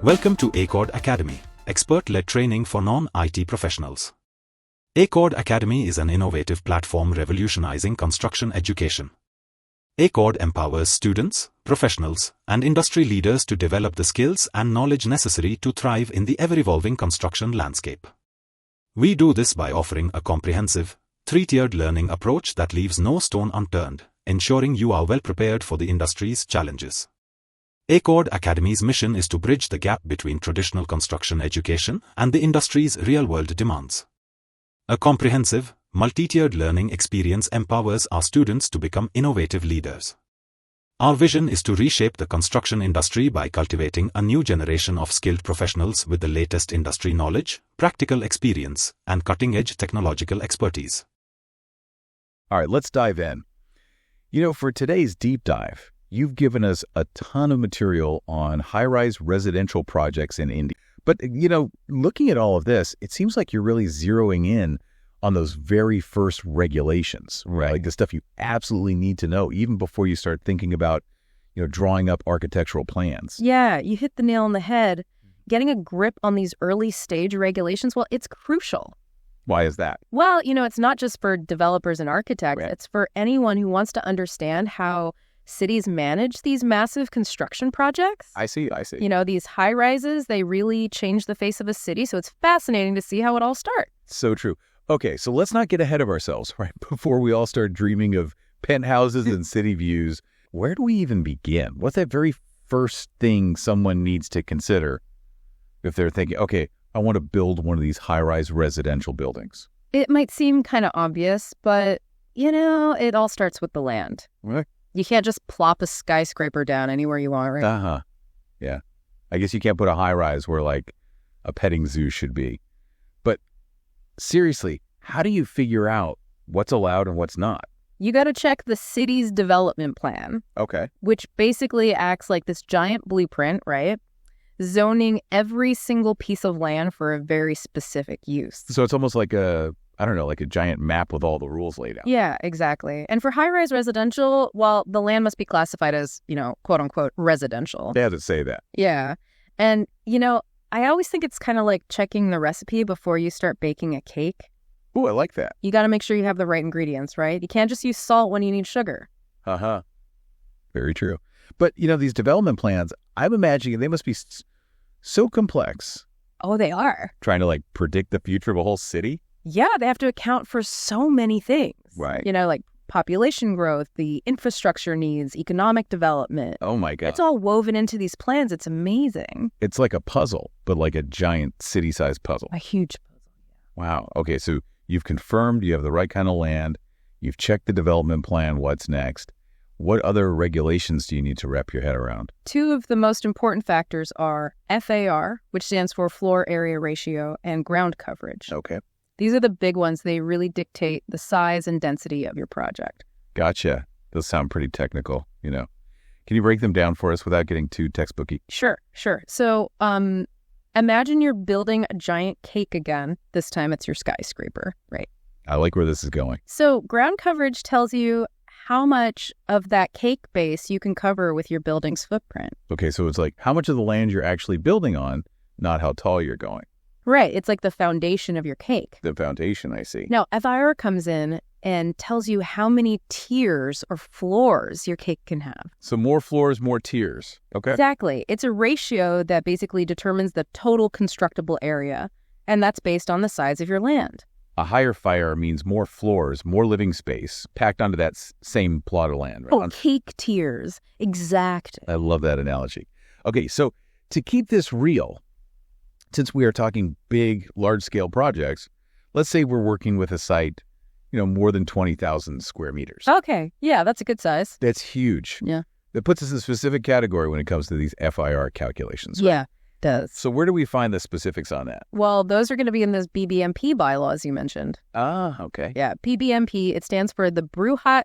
Welcome to Ep1 Academy, expert-led training for non-IT professionals. Ep1 Academy is an innovative platform revolutionizing construction education. Ep1 empowers students, professionals, and industry leaders to develop the skills and knowledge necessary to thrive in the ever-evolving construction landscape. We do this by offering a comprehensive, three-tiered learning approach that leaves no stone unturned, ensuring you are well prepared for the industry's challenges. Ep1 Academy's mission is to bridge the gap between traditional construction education and the industry's real-world demands. A comprehensive, multi-tiered learning experience empowers our students to become innovative leaders. Our vision is to reshape the construction industry by cultivating a new generation of skilled professionals with the latest industry knowledge, practical experience, and cutting-edge technological expertise. All right, let's dive in. For today's deep dive, you've given us a ton of material on high-rise residential projects in India. But, looking at all of this, it seems like you're really zeroing in on those very first regulations, right? Like the stuff you absolutely need to know even before you start thinking about, drawing up architectural plans. Yeah, you hit the nail on the head. Getting a grip on these early stage regulations, well, it's crucial. Why is that? Well, it's not just for developers and architects. Right. It's for anyone who wants to understand how cities manage these massive construction projects. I see. These high rises, they really change the face of a city. So it's fascinating to see how it all starts. So true. Okay, so let's not get ahead of ourselves, right? Before we all start dreaming of penthouses and city views, where do we even begin? What's that very first thing someone needs to consider if they're thinking, okay, I want to build one of these high-rise residential buildings? It might seem kind of obvious, but, it all starts with the land. Right. You can't just plop a skyscraper down anywhere you want, right? Uh-huh. Yeah. I guess you can't put a high-rise where, like, a petting zoo should be. But seriously, how do you figure out what's allowed and what's not? You got to check the city's development plan. Okay. Which basically acts like this giant blueprint, right? Zoning every single piece of land for a very specific use. So it's almost like a giant map with all the rules laid out. Yeah, exactly. And for high-rise residential, well, the land must be classified as, quote-unquote residential. They had to say that. Yeah. And, I always think it's kind of like checking the recipe before you start baking a cake. Ooh, I like that. You got to make sure you have the right ingredients, right? You can't just use salt when you need sugar. Uh-huh. Very true. But, these development plans, I'm imagining they must be so complex. Oh, they are. Trying to, predict the future of a whole city? Yeah, they have to account for so many things. Right. Like population growth, the infrastructure needs, economic development. Oh, my God. It's all woven into these plans. It's amazing. It's like a puzzle, but like a giant city-sized puzzle. A huge puzzle. Wow. Okay, so you've confirmed you have the right kind of land. You've checked the development plan. What's next? What other regulations do you need to wrap your head around? Two of the most important factors are FAR, which stands for floor area ratio, and ground coverage. Okay. These are the big ones. They really dictate the size and density of your project. Gotcha. Those sound pretty technical, Can you break them down for us without getting too textbooky? Sure. So, imagine you're building a giant cake again. This time it's your skyscraper, right? I like where this is going. So ground coverage tells you how much of that cake base you can cover with your building's footprint. Okay, so it's like how much of the land you're actually building on, not how tall you're going. Right. It's like the foundation of your cake. The foundation, I see. Now, FIR comes in and tells you how many tiers or floors your cake can have. So more floors, more tiers. Okay. Exactly. It's a ratio that basically determines the total constructible area, and that's based on the size of your land. A higher FIR means more floors, more living space packed onto that same plot of land. Right? Oh, cake tiers. Exactly. I love that analogy. Okay, so to keep this real, since we are talking big, large-scale projects, let's say we're working with a site, more than 20,000 square meters. Okay. Yeah, that's a good size. That's huge. Yeah. That puts us in a specific category when it comes to these FIR calculations. Yeah, it does. So where do we find the specifics on that? Well, those are going to be in those BBMP bylaws you mentioned. Ah, okay. Yeah, BBMP, it stands for the Bruhat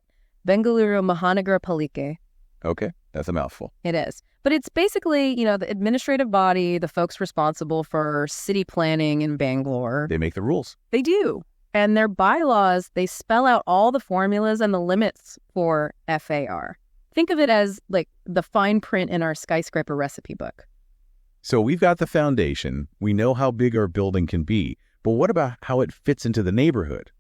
Bengaluru Mahanagar Palike. Okay, that's a mouthful. It is. But it's basically, the administrative body, the folks responsible for city planning in Bangalore. They make the rules. They do. And their bylaws, they spell out all the formulas and the limits for FAR. Think of it as like the fine print in our skyscraper recipe book. So we've got the foundation. We know how big our building can be. But what about how it fits into the neighborhood?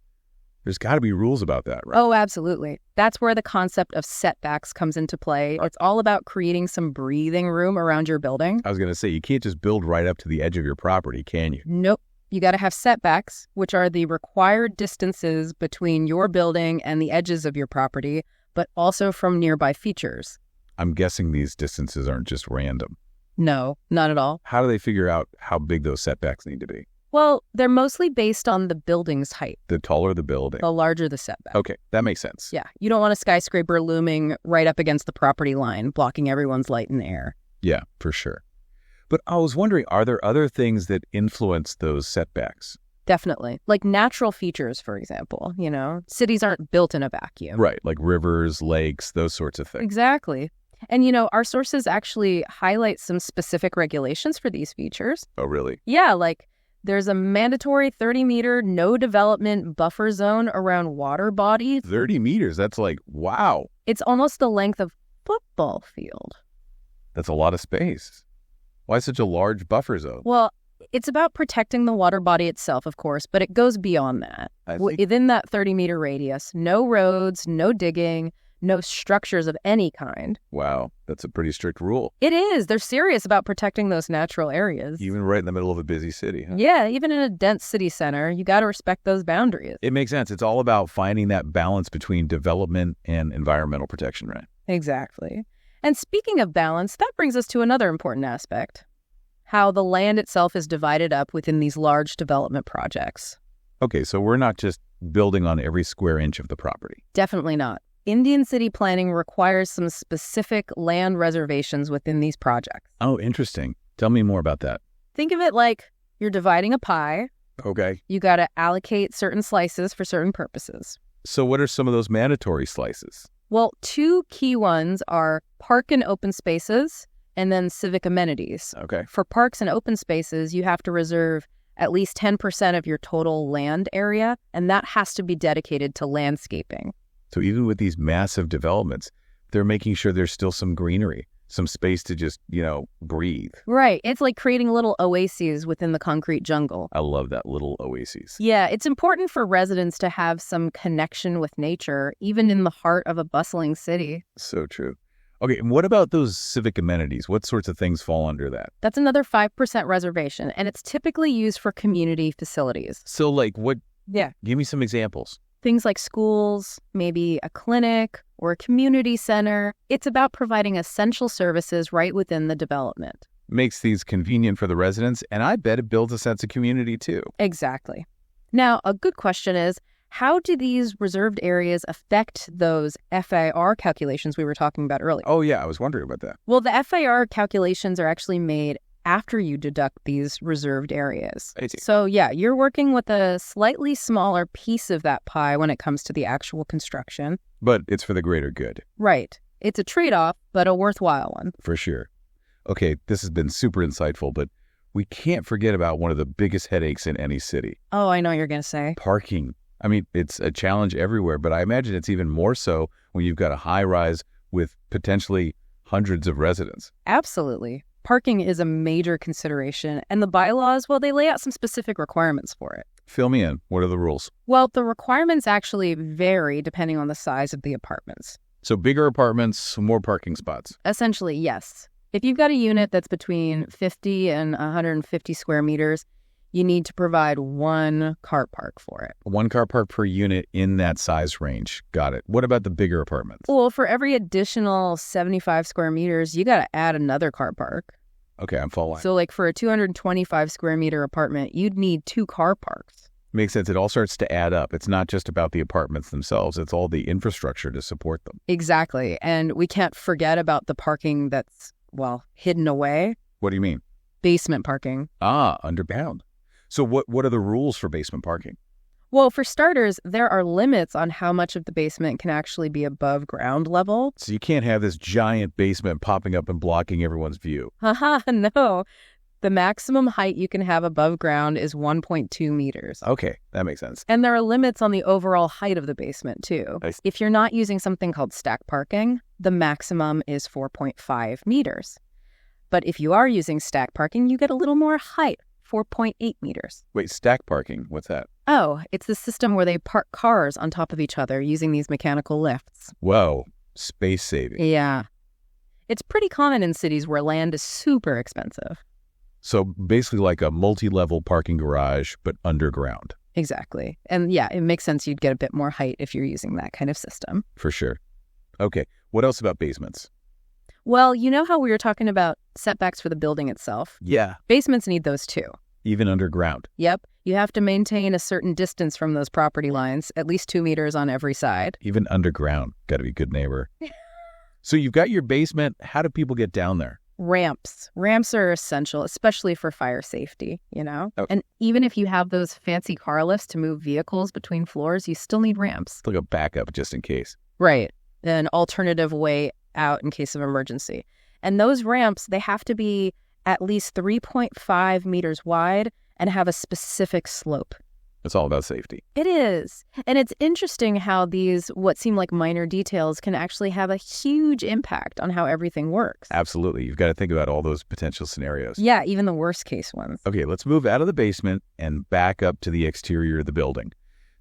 There's got to be rules about that, right? Oh, absolutely. That's where the concept of setbacks comes into play. It's all about creating some breathing room around your building. I was going to say, you can't just build right up to the edge of your property, can you? Nope. You got to have setbacks, which are the required distances between your building and the edges of your property, but also from nearby features. I'm guessing these distances aren't just random. No, not at all. How do they figure out how big those setbacks need to be? Well, they're mostly based on the building's height. The taller the building. The larger the setback. Okay, that makes sense. Yeah, you don't want a skyscraper looming right up against the property line, blocking everyone's light and air. Yeah, for sure. But I was wondering, are there other things that influence those setbacks? Definitely. Like natural features, for example. Cities aren't built in a vacuum. Right, like rivers, lakes, those sorts of things. Exactly. And, our sources actually highlight some specific regulations for these features. Oh, really? Yeah, like there's a mandatory 30-meter no development buffer zone around water bodies. 30 meters, that's like, wow. It's almost the length of a football field. That's a lot of space. Why such a large buffer zone? Well, it's about protecting the water body itself, of course, but it goes beyond that. Within that 30-meter radius, no roads, no digging, no structures of any kind. Wow, that's a pretty strict rule. It is. They're serious about protecting those natural areas. Even right in the middle of a busy city, huh? Yeah, even in a dense city center, you got to respect those boundaries. It makes sense. It's all about finding that balance between development and environmental protection, right? Exactly. And speaking of balance, that brings us to another important aspect. How the land itself is divided up within these large development projects. Okay, so we're not just building on every square inch of the property. Definitely not. Indian city planning requires some specific land reservations within these projects. Oh, interesting. Tell me more about that. Think of it like you're dividing a pie. Okay. You got to allocate certain slices for certain purposes. So what are some of those mandatory slices? Well, two key ones are park and open spaces and then civic amenities. Okay. For parks and open spaces, you have to reserve at least 10% of your total land area, and that has to be dedicated to landscaping. So even with these massive developments, they're making sure there's still some greenery, some space to just, breathe. Right. It's like creating little oases within the concrete jungle. I love that, little oases. Yeah, it's important for residents to have some connection with nature, even in the heart of a bustling city. So true. Okay, and what about those civic amenities? What sorts of things fall under that? That's another 5% reservation, and it's typically used for community facilities. So like what? Yeah. Give me some examples. Things like schools, maybe a clinic or a community center. It's about providing essential services right within the development. Makes these convenient for the residents, and I bet it builds a sense of community too. Exactly. Now, a good question is, how do these reserved areas affect those FAR calculations we were talking about earlier? Oh yeah, I was wondering about that. Well, the FAR calculations are actually made after you deduct these reserved areas. I see. So yeah, you're working with a slightly smaller piece of that pie when it comes to the actual construction. But it's for the greater good. Right. It's a trade-off, but a worthwhile one. For sure. Okay, this has been super insightful, but we can't forget about one of the biggest headaches in any city. Oh, I know what you're going to say. Parking. I mean, it's a challenge everywhere, but I imagine it's even more so when you've got a high rise with potentially hundreds of residents. Absolutely. Parking is a major consideration, and the bylaws, well, they lay out some specific requirements for it. Fill me in. What are the rules? Well, the requirements actually vary depending on the size of the apartments. So bigger apartments, more parking spots. Essentially, yes. If you've got a unit that's between 50 and 150 square meters, you need to provide one car park for it. One car park per unit in that size range. Got it. What about the bigger apartments? Well, for every additional 75 square meters, you got to add another car park. Okay, I'm following. So like for a 225 square meter apartment, you'd need 2 car parks. Makes sense. It all starts to add up. It's not just about the apartments themselves. It's all the infrastructure to support them. Exactly. And we can't forget about the parking that's, well, hidden away. What do you mean? Basement parking. Ah, underground. So what are the rules for basement parking? Well, for starters, there are limits on how much of the basement can actually be above ground level. So you can't have this giant basement popping up and blocking everyone's view. Haha, no. The maximum height you can have above ground is 1.2 meters. Okay, that makes sense. And there are limits on the overall height of the basement, too. If you're not using something called stack parking, the maximum is 4.5 meters. But if you are using stack parking, you get a little more height, 4.8 meters. Wait, stack parking, what's that? Oh, it's the system where they park cars on top of each other using these mechanical lifts. Whoa, space saving. Yeah. It's pretty common in cities where land is super expensive. So basically like a multi-level parking garage, but underground. Exactly. And yeah, it makes sense you'd get a bit more height if you're using that kind of system. For sure. Okay, what else about basements? Well, you know how we were talking about setbacks for the building itself? Yeah. Basements need those too. Even underground. Yep. You have to maintain a certain distance from those property lines, at least 2 meters on every side. Even underground. Got to be a good neighbor. So you've got your basement. How do people get down there? Ramps. Ramps are essential, especially for fire safety, you know? Oh. And even if you have those fancy car lifts to move vehicles between floors, you still need ramps. It's like a backup just in case. Right. An alternative way out in case of emergency. And those ramps, they have to be at least 3.5 meters wide and have a specific slope. It's all about safety. It is. And it's interesting how these, what seem like minor details, can actually have a huge impact on how everything works. Absolutely. You've got to think about all those potential scenarios. Yeah, even the worst case ones. Okay, let's move out of the basement and back up to the exterior of the building.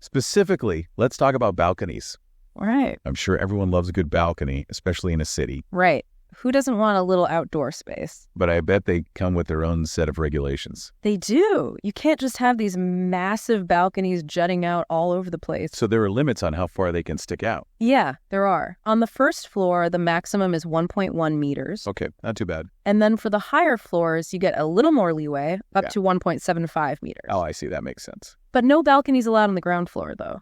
Specifically, let's talk about balconies. Right. I'm sure everyone loves a good balcony, especially in a city. Right. Who doesn't want a little outdoor space? But I bet they come with their own set of regulations. They do. You can't just have these massive balconies jutting out all over the place. So there are limits on how far they can stick out. Yeah, there are. On the first floor, the maximum is 1.1 meters. Okay, not too bad. And then for the higher floors, you get a little more leeway, up to 1.75 meters. Oh, I see. That makes sense. But no balconies allowed on the ground floor, though.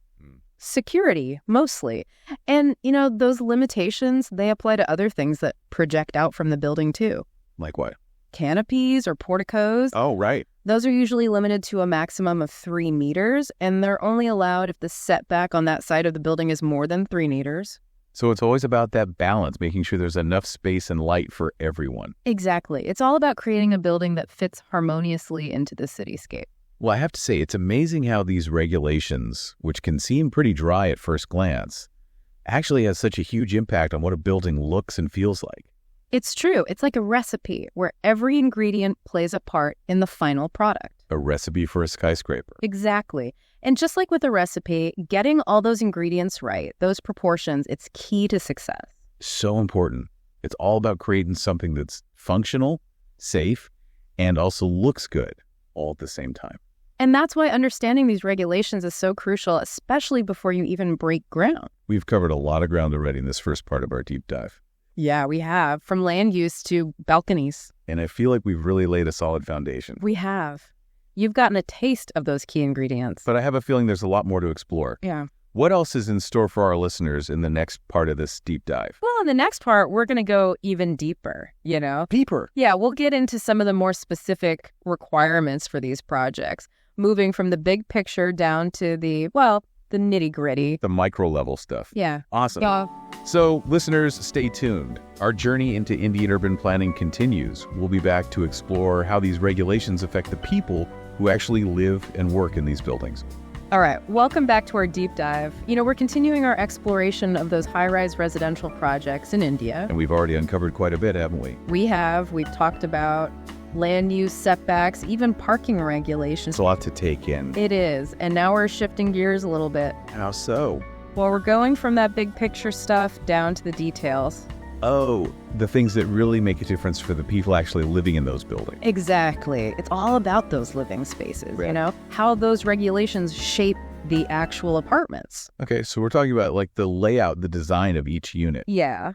Security, mostly. And, you know, those limitations, they apply to other things that project out from the building, too. Like what? Canopies or porticos. Oh, right. Those are usually limited to a maximum of 3 meters, and they're only allowed if the setback on that side of the building is more than 3 meters. So it's always about that balance, making sure there's enough space and light for everyone. Exactly. It's all about creating a building that fits harmoniously into the cityscape. Well, I have to say, it's amazing how these regulations, which can seem pretty dry at first glance, actually has such a huge impact on what a building looks and feels like. It's true. It's like a recipe where every ingredient plays a part in the final product. A recipe for a skyscraper. Exactly. And just like with a recipe, getting all those ingredients right, those proportions, it's key to success. So important. It's all about creating something that's functional, safe, and also looks good all at the same time. And that's why understanding these regulations is so crucial, especially before you even break ground. We've covered a lot of ground already in this first part of our deep dive. Yeah, we have. From land use to balconies. And I feel like we've really laid a solid foundation. We have. You've gotten a taste of those key ingredients. But I have a feeling there's a lot more to explore. Yeah. What else is in store for our listeners in the next part of this deep dive? Well, in the next part, we're going to go even deeper, you know? Deeper? Yeah, we'll get into some of the more specific requirements for these projects, moving from the big picture down to the nitty-gritty. The micro-level stuff. Yeah. Awesome. Yeah. So, listeners, stay tuned. Our journey into Indian urban planning continues. We'll be back to explore how these regulations affect the people who actually live and work in these buildings. All right, welcome back to our deep dive. You know, we're continuing our exploration of those high-rise residential projects in India. And we've already uncovered quite a bit, haven't we? We have. We've talked about land use setbacks, even parking regulations. It's a lot to take in. It is. And now we're shifting gears a little bit. How so? Well, we're going from that big picture stuff down to the details. Oh, the things that really make a difference for the people actually living in those buildings. Exactly. It's all about those living spaces, you know, how those regulations shape the actual apartments. Okay, so we're talking about like the layout, the design of each unit. Yeah.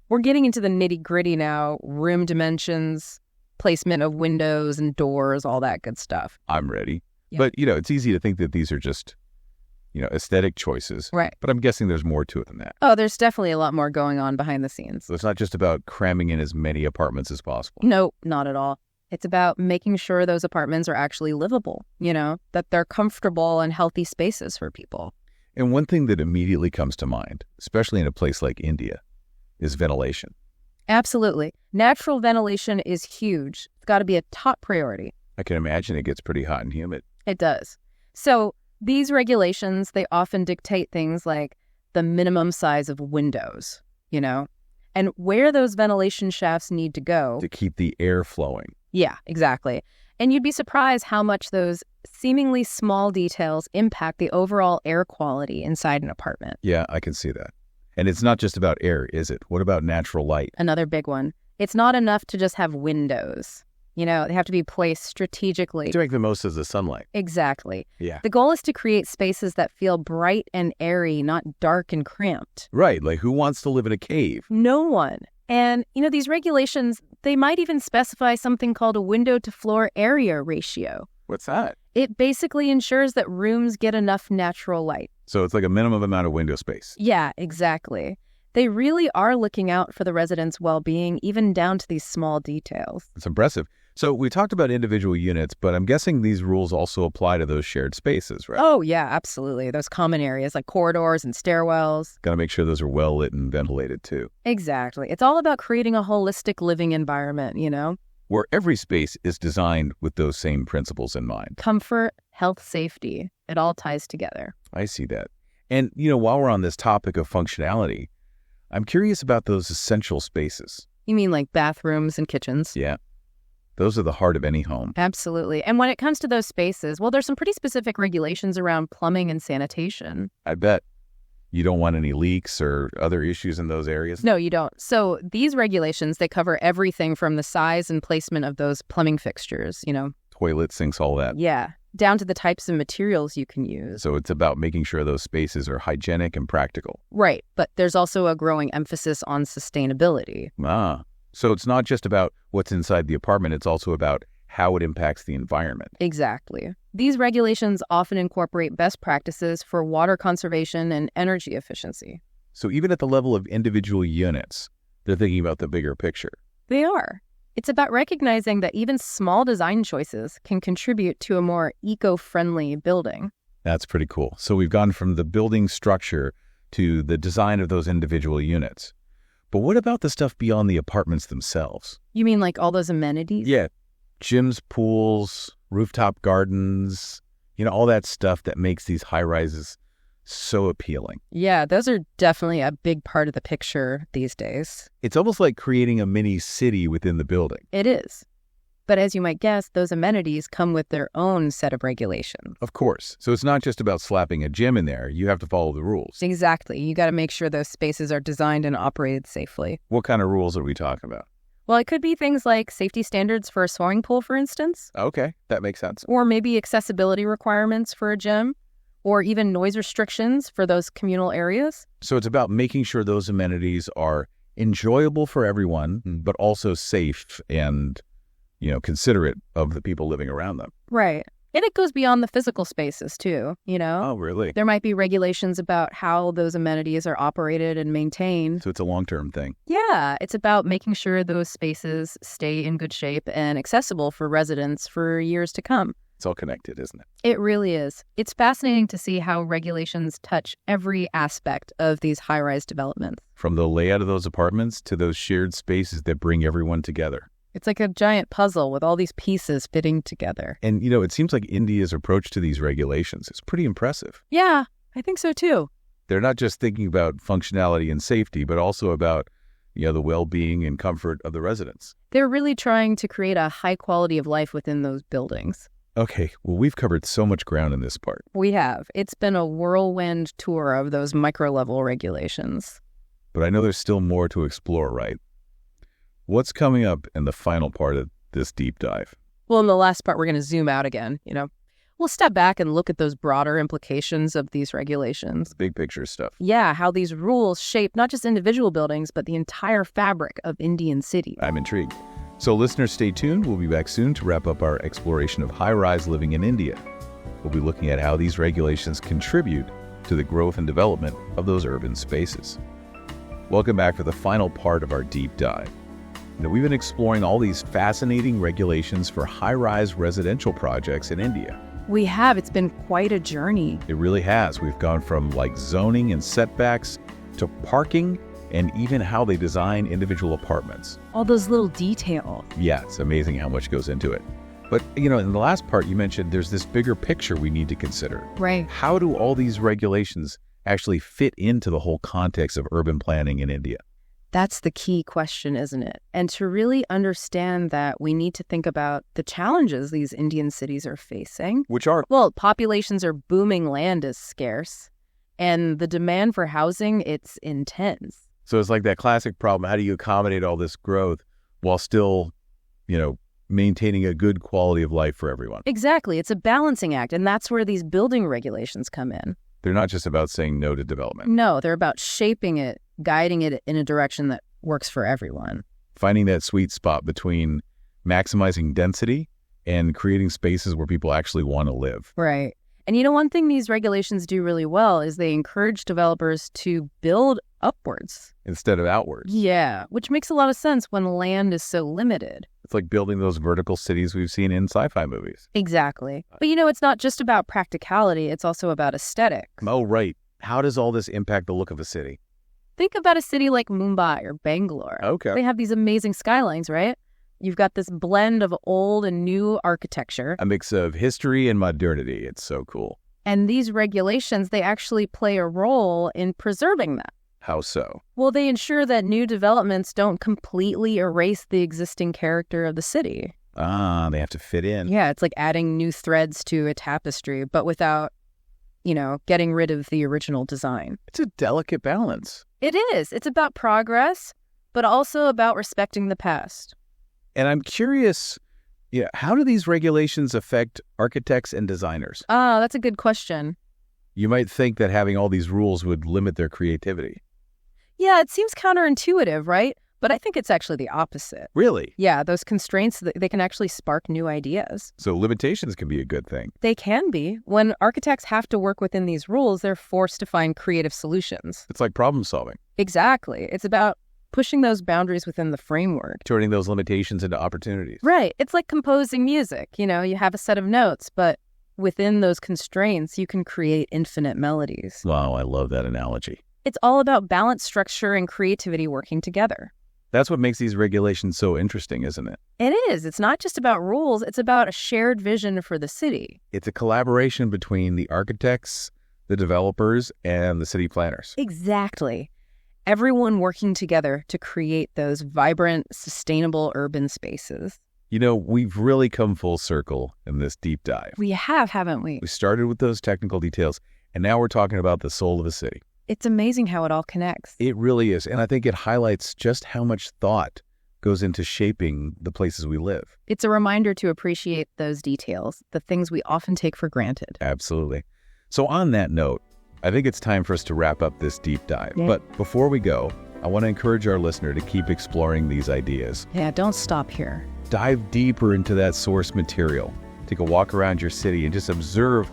We're getting into the nitty-gritty now, room dimensions, placement of windows and doors, all that good stuff. I'm ready. Yeah. But, it's easy to think that these are just, aesthetic choices. Right. But I'm guessing there's more to it than that. Oh, there's definitely a lot more going on behind the scenes. So it's not just about cramming in as many apartments as possible. No, not at all. It's about making sure those apartments are actually livable, that they're comfortable and healthy spaces for people. And one thing that immediately comes to mind, especially in a place like India, is ventilation. Absolutely. Natural ventilation is huge. It's got to be a top priority. I can imagine it gets pretty hot and humid. It does. So these regulations, they often dictate things like the minimum size of windows, and and where those ventilation shafts need to go. To keep the air flowing. Yeah, exactly. And you'd be surprised how much those seemingly small details impact the overall air quality inside an apartment. Yeah, I can see that. And it's not just about air, is it? What about natural light? Another big one. It's not enough to just have windows. They have to be placed strategically. To make the most of the sunlight. Exactly. Yeah. The goal is to create spaces that feel bright and airy, not dark and cramped. Right. Like, who wants to live in a cave? No one. And, these regulations, they might even specify something called a window-to-floor area ratio. What's that? It basically ensures that rooms get enough natural light. So it's like a minimum amount of window space. Yeah, exactly. They really are looking out for the residents' well-being, even down to these small details. It's impressive. So we talked about individual units, but I'm guessing these rules also apply to those shared spaces, right? Oh, yeah, absolutely. Those common areas like corridors and stairwells. Got to make sure those are well lit and ventilated too. Exactly. It's all about creating a holistic living environment, Where every space is designed with those same principles in mind. Comfort, health, safety. It all ties together. I see that. And, while we're on this topic of functionality, I'm curious about those essential spaces. You mean like bathrooms and kitchens? Yeah. Those are the heart of any home. Absolutely. And when it comes to those spaces, well, there's some pretty specific regulations around plumbing and sanitation. I bet. You don't want any leaks or other issues in those areas? No, you don't. So these regulations, they cover everything from the size and placement of those plumbing fixtures, Toilet, sinks, all that. Yeah, down to the types of materials you can use. So it's about making sure those spaces are hygienic and practical. Right, but there's also a growing emphasis on sustainability. So it's not just about what's inside the apartment, it's also about how it impacts the environment. Exactly. These regulations often incorporate best practices for water conservation and energy efficiency. So even at the level of individual units, they're thinking about the bigger picture. They are. It's about recognizing that even small design choices can contribute to a more eco-friendly building. That's pretty cool. So we've gone from the building structure to the design of those individual units. But what about the stuff beyond the apartments themselves? You mean like all those amenities? Yeah. Gyms, pools, rooftop gardens, all that stuff that makes these high-rises so appealing. Yeah, those are definitely a big part of the picture these days. It's almost like creating a mini city within the building. It is. But as you might guess, those amenities come with their own set of regulations. Of course. So it's not just about slapping a gym in there. You have to follow the rules. Exactly. You got to make sure those spaces are designed and operated safely. What kind of rules are we talking about? Well, it could be things like safety standards for a swimming pool, for instance. Okay, that makes sense. Or maybe accessibility requirements for a gym, or even noise restrictions for those communal areas. So it's about making sure those amenities are enjoyable for everyone, but also safe and, considerate of the people living around them. Right. And it goes beyond the physical spaces, too, Oh, really? There might be regulations about how those amenities are operated and maintained. So it's a long-term thing. Yeah, it's about making sure those spaces stay in good shape and accessible for residents for years to come. It's all connected, isn't it? It really is. It's fascinating to see how regulations touch every aspect of these high-rise developments. From the layout of those apartments to those shared spaces that bring everyone together. It's like a giant puzzle with all these pieces fitting together. And, it seems like India's approach to these regulations is pretty impressive. Yeah, I think so too. They're not just thinking about functionality and safety, but also about, the well-being and comfort of the residents. They're really trying to create a high quality of life within those buildings. Okay, well, we've covered so much ground in this part. We have. It's been a whirlwind tour of those micro-level regulations. But I know there's still more to explore, right? What's coming up in the final part of this deep dive? Well, in the last part, we're going to zoom out again, We'll step back and look at those broader implications of these regulations. Big picture stuff. Yeah, how these rules shape not just individual buildings, but the entire fabric of Indian cities. I'm intrigued. So listeners, stay tuned. We'll be back soon to wrap up our exploration of high-rise living in India. We'll be looking at how these regulations contribute to the growth and development of those urban spaces. Welcome back for the final part of our deep dive. We've been exploring all these fascinating regulations for high-rise residential projects in India. We have. It's been quite a journey. It really has. We've gone from zoning and setbacks to parking and even how they design individual apartments. All those little details. Yeah, it's amazing how much goes into it. But, in the last part, you mentioned there's this bigger picture we need to consider. Right. How do all these regulations actually fit into the whole context of urban planning in India? That's the key question, isn't it? And to really understand that, we need to think about the challenges these Indian cities are facing. Which are? Well, populations are booming, land is scarce, and the demand for housing, it's intense. So it's like that classic problem. How do you accommodate all this growth while still, maintaining a good quality of life for everyone? Exactly. It's a balancing act, and that's where these building regulations come in. They're not just about saying no to development. No, they're about shaping it, guiding it in a direction that works for everyone. Finding that sweet spot between maximizing density and creating spaces where people actually want to live. Right. And one thing these regulations do really well is they encourage developers to build upwards instead of outwards. Yeah, which makes a lot of sense when land is so limited. It's like building those vertical cities we've seen in sci-fi movies. Exactly. But it's not just about practicality, it's also about aesthetics. Oh, right. How does all this impact the look of a city? Think about a city like Mumbai or Bengaluru. Okay. They have these amazing skylines, right? You've got this blend of old and new architecture. A mix of history and modernity. It's so cool. And these regulations, they actually play a role in preserving that. How so? Well, they ensure that new developments don't completely erase the existing character of the city. Ah, they have to fit in. Yeah, it's like adding new threads to a tapestry, but without, getting rid of the original design. It's a delicate balance. It is. It's about progress, but also about respecting the past. And I'm curious, how do these regulations affect architects and designers? That's a good question. You might think that having all these rules would limit their creativity. Yeah, it seems counterintuitive, right? But I think it's actually the opposite. Really? Yeah, those constraints, they can actually spark new ideas. So limitations can be a good thing. They can be. When architects have to work within these rules, they're forced to find creative solutions. It's like problem solving. Exactly. It's about pushing those boundaries within the framework. Turning those limitations into opportunities. Right. It's like composing music. You have a set of notes, but within those constraints, you can create infinite melodies. Wow, I love that analogy. It's all about balance, structure, and creativity working together. That's what makes these regulations so interesting, isn't it? It is. It's not just about rules. It's about a shared vision for the city. It's a collaboration between the architects, the developers, and the city planners. Exactly. Everyone working together to create those vibrant, sustainable urban spaces. We've really come full circle in this deep dive. We have, haven't we? We started with those technical details, and now we're talking about the soul of a city. It's amazing how it all connects. It really is, and I think it highlights just how much thought goes into shaping the places we live. It's a reminder to appreciate those details, the things we often take for granted. Absolutely. So on that note, I think it's time for us to wrap up this deep dive. Yeah. But before we go, I want to encourage our listener to keep exploring these ideas. Yeah, don't stop here. Dive deeper into that source material. Take a walk around your city and just observe,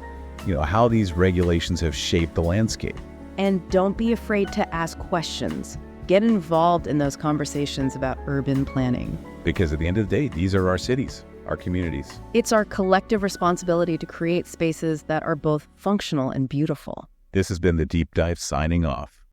how these regulations have shaped the landscape. And don't be afraid to ask questions. Get involved in those conversations about urban planning. Because at the end of the day, these are our cities, our communities. It's our collective responsibility to create spaces that are both functional and beautiful. This has been The Deep Dive signing off.